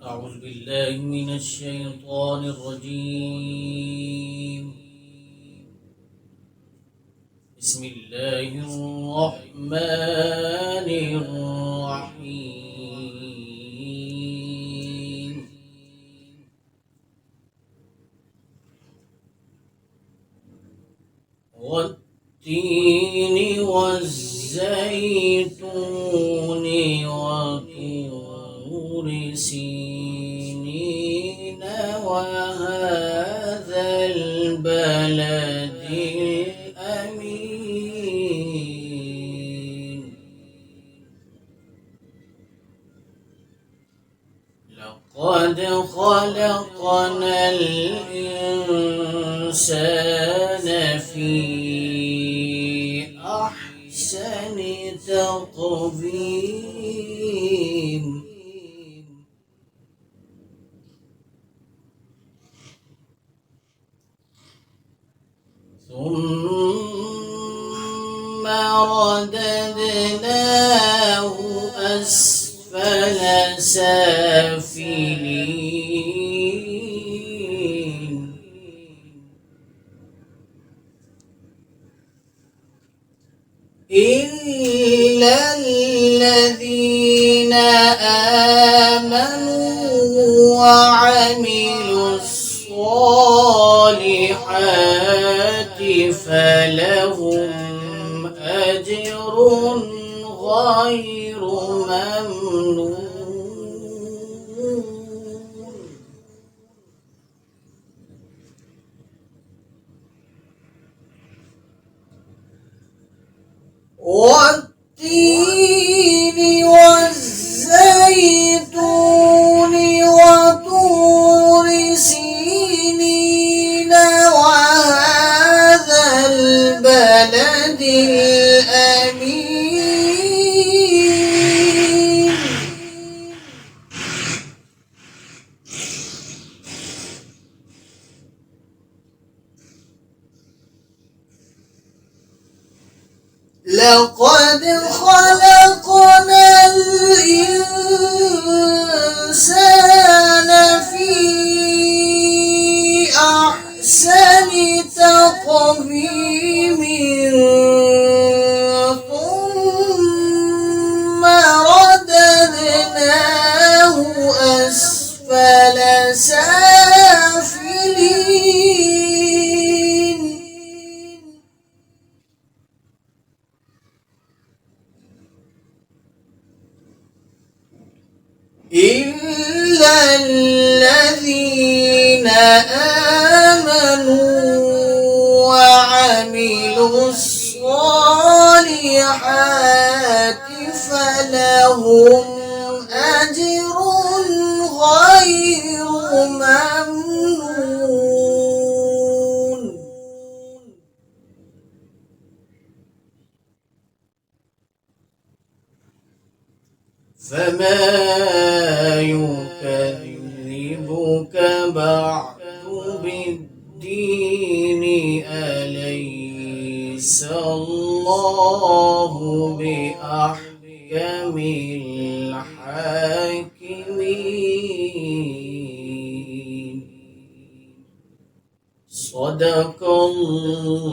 أعوذ بالله من الشيطان الرجيم. بسم الله الرحمن الرحيم. والتين والزيتون وطور سينين وهذا البلد الأمين. لقد خلقنا الإنسان في أحسن تقويم. ثم رددناه أسفل سافلين. إلا الذين آمنوا وعملوا الصالحات فلهم أجر غير ممنون. والتين والزيتون وطور سينين وهذا البلد الأمين. لقد خلقنا الإنسان في أحسن تقويم ثم رددناه أسفل سافلين. إلا الذين آمنوا وعملوا الصالحات فلهم أجر غير ممنون. فما يكذبك بعد بالدين أليس الله بأحكم الحاكمين. صدق الله